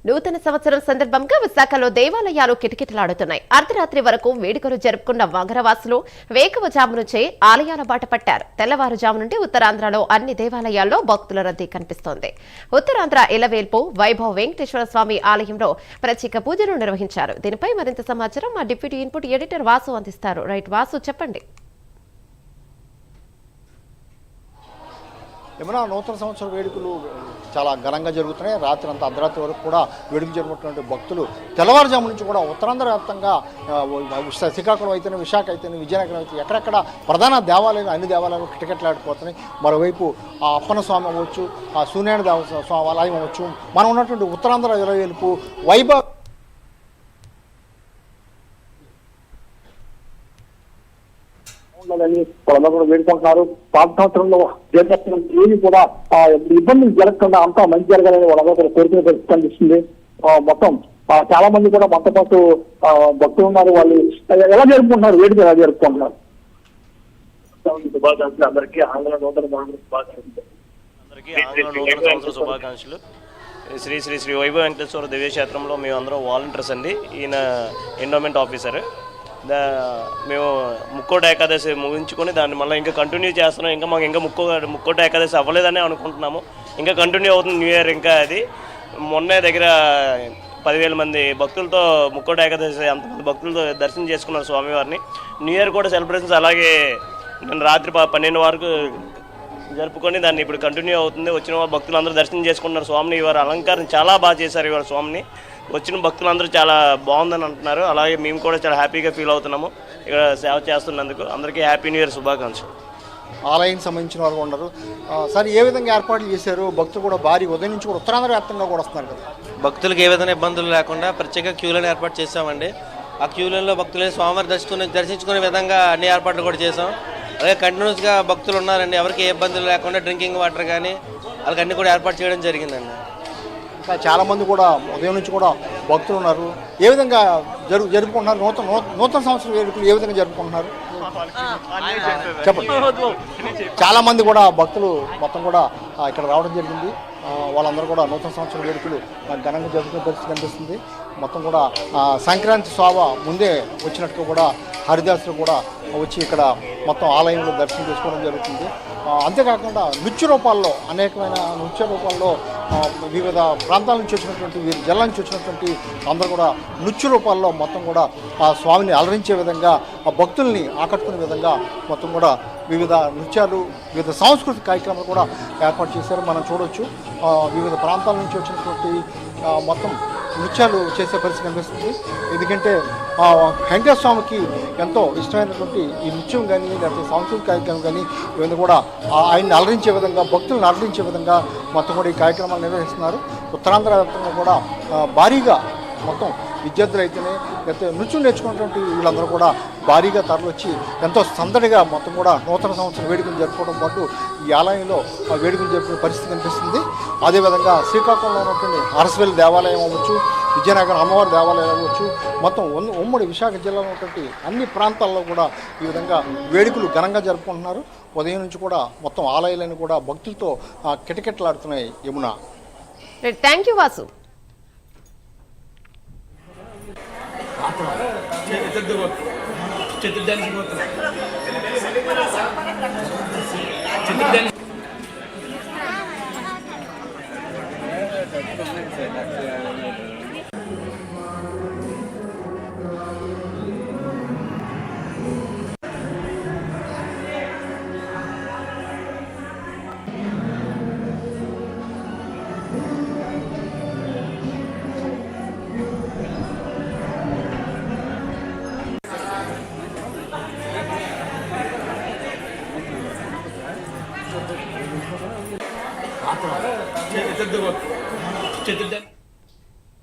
నూతన సంవత్సరం సందర్భంగా విశాఖలో దేవాలయాలు కిటకిటలాడుతున్నాయి. అర్ధరాత్రి వరకు వేడుకలు జరుపుకున్న నగరవాసులు వేకువజాము నుంచే ఆలయాల బాట పట్టారు. తెల్లవారుజాము నుండి ఉత్తరాంధ్రలో అన్ని దేవాలయాల్లో భక్తుల రద్దీ కనిపిస్తోంది. ఉత్తరాంధ్ర ఇలవేల్పు వైభవ్ వెంకటేశ్వర స్వామి ఆలయంలో ప్రత్యేక పూజలు నిర్వహించారు. దీనిపై మరింత సమాచారం మా డిప్యూటీ ఇన్పుట్ ఎడిటర్ వాసు అందిస్తారు. రైట్ వాసు, చెప్పండి. ఏమైనా నూతన సంవత్సర వేడుకలు చాలా ఘనంగా జరుగుతున్నాయి. రాత్రి అంతా అర్ధరాత్రి వరకు కూడా వేడుకలు జరుగుతున్నటువంటి భక్తులు తెల్లవారుజాము నుంచి కూడా ఉత్తరాంధ్ర వ్యాప్తంగా శ్రీకాకుళం అయితేనే, విశాఖ అయితేనే, విజయనగరం అయితే ఎక్కడెక్కడ ప్రధాన దేవాలయాలు అన్ని దేవాలయాలు కిటకిటలాడిపోతున్నాయి. మరోవైపు ఆ అప్పన్న స్వామి అవ్వచ్చు, ఆ సూర్యనారాయణ స్వామి ఆలయం అవ్వచ్చు, మనం ఉన్నటువంటి ఉత్తరాంధ్ర ఇలవేల్పు వైభవ్ వాళ్ళందరూ వేడుకుంటున్నారు. పాత సంవత్సరంలో ఏమి కూడా ఇబ్బందులు జరగకుండా అంతా మంచి జరగాలని వాళ్ళందరూ కూడా కోరుకునే పరిస్థితి కనిపిస్తుంది. మొత్తం చాలా మంది కూడా మనతో పాటు భక్తులు ఉన్నారు. వాళ్ళు ఎలా జరుపుకుంటున్నారు, వేడుక ఎలా జరుపుకుంటున్నారు? శుభాకాంక్షలు అందరికీ. ఆంధ్ర నూతన సంవత్సర శుభాకాంక్షలు. శ్రీ శ్రీ శ్రీ వైభవ్ వెంకటేశ్వర దివ్యక్షేత్రంలో మేము అందరం వాలంటీర్స్ అండి. ఈయన ఎండోమెంట్ ఆఫీసర్. మేము ముక్కోటి ఏకాదశి ముగించుకొని దాన్ని మళ్ళీ ఇంకా కంటిన్యూ చేస్తున్నాం. ఇంకా మాకు ఇంకా ముక్కోటి ఏకాదశి అవ్వలేదని అనుకుంటున్నాము. ఇంకా కంటిన్యూ అవుతుంది న్యూ ఇయర్. ఇంకా అది మొన్నే దగ్గర 10,000 మంది భక్తులతో ముక్కోటి ఏకాదశి అంతమంది భక్తులతో దర్శనం చేసుకున్నారు స్వామివారిని. న్యూ ఇయర్ కూడా సెలబ్రేషన్స్ అలాగే నేను రాత్రి 12 వరకు జరుపుకొని దాన్ని ఇప్పుడు కంటిన్యూ అవుతుంది. వచ్చిన భక్తులు అందరూ దర్శనం చేసుకుంటున్నారు స్వామిని. ఇవాళ అలంకారం చాలా బాగా చేశారు. ఇవాళ స్వామిని వచ్చిన భక్తులందరూ చాలా బాగుందని అంటున్నారు. అలాగే మేము కూడా చాలా హ్యాపీగా ఫీల్ అవుతున్నాము ఇక్కడ సేవ చేస్తున్నందుకు. అందరికీ హ్యాపీ న్యూ ఇయర్ శుభాకాంక్షలు. ఆలయానికి సంబంధించిన వారు ఉన్నారు సార్. ఏ విధంగా ఏర్పాట్లు చేశారు? భక్తులు కూడా భారీ ఉదయం నుంచి కూడా ఉత్తరాంధ్ర వ్యాప్తంగా కూడా వస్తున్నారు కదా. భక్తులకు ఏ విధంగా ఇబ్బందులు లేకుండా ప్రత్యేక క్యూలను ఏర్పాటు చేశామండి. ఆ క్యూలలో భక్తులు స్వామివారి దర్శించుకునే విధంగా అన్ని ఏర్పాట్లు కూడా చేసాం. అలాగే కంటిన్యూస్గా భక్తులు ఉన్నారండి. ఎవరికి ఏ ఇబ్బందులు లేకుండా డ్రింకింగ్ వాటర్ కానీ వాళ్ళకి అన్ని కూడా ఏర్పాటు చేయడం జరిగిందండి. ఇంకా చాలామంది కూడా ఉదయం నుంచి కూడా భక్తులు ఉన్నారు. ఏ విధంగా జరుపుకుంటున్నారు? నూతన సంవత్సరం వేడుకలు ఏ విధంగా జరుపుకుంటున్నారు చెప్పండి. చాలామంది కూడా భక్తులు మొత్తం కూడా ఇక్కడ రావడం జరిగింది. వాళ్ళందరూ కూడా నూతన సంవత్సరం వేడుకలు ఘనంగా జరుపుకునే పరిస్థితి కనిపిస్తుంది. మొత్తం కూడా సంక్రాంతి శోభ ముందే వచ్చినట్టుగా కూడా హరిదాసులు కూడా వచ్చి ఇక్కడ మొత్తం ఆలయంలో దర్శనం చేసుకోవడం జరుగుతుంది. అంతేకాకుండా నృత్య రూపాల్లో అనేకమైన నృత్య రూపాల్లో వివిధ ప్రాంతాల నుంచి వచ్చినటువంటి జిల్లా నుంచి వచ్చినటువంటి అందరూ కూడా నృత్య రూపాల్లో మొత్తం కూడా ఆ స్వామిని అలరించే విధంగా, ఆ భక్తుల్ని ఆకట్టుకునే విధంగా మొత్తం కూడా వివిధ నృత్యాలు, వివిధ సాంస్కృతిక కార్యక్రమాలు కూడా ఏర్పాటు చేశారు. మనం చూడవచ్చు వివిధ ప్రాంతాల నుంచి వచ్చినటువంటి మొత్తం నృత్యాలు చేసే పరిస్థితి కనిపిస్తుంది. ఎందుకంటే వెంకటేశ్వర స్వామికి ఎంతో ఇష్టమైనటువంటి ఈ నృత్యం కానీ, లేకపోతే సాంస్కృతిక కార్యక్రమం కానీ ఇవన్నీ కూడా ఆయన్ని అలరించే విధంగా, భక్తులను అలరించే విధంగా మొత్తం కూడా ఈ కార్యక్రమాలు నిర్వహిస్తున్నారు. ఉత్తరాంధ్ర వ్యాప్తంగా కూడా భారీగా మొత్తం విద్యార్థులు అయితేనే, లేకపోతే నృత్యం నేర్చుకున్నటువంటి వీళ్ళందరూ కూడా భారీగా తరలివచ్చి ఎంతో సందడిగా మొత్తం కూడా నూతన సంవత్సరం వేడుకలు జరుపుకోవడం పాటు ఈ ఆలయంలో వేడుకలు జరుపుకునే పరిస్థితి కనిపిస్తుంది. అదేవిధంగా శ్రీకాకుళంలో ఉన్నటువంటి అరసవెల్లి దేవాలయం అవ్వచ్చు, విజయనగరం అమ్మవారి దేవాలయం అవ్వచ్చు, మొత్తం ఉమ్మడి విశాఖ జిల్లాలో ఉన్నటువంటి అన్ని ప్రాంతాల్లో కూడా ఈ విధంగా వేడుకలు ఘనంగా జరుపుకుంటున్నారు. ఉదయం నుంచి కూడా మొత్తం ఆలయాలను కూడా భక్తులతో కిటకిటలాడుతున్నాయి. Yamuna, thank you Vasu. చతుర్థ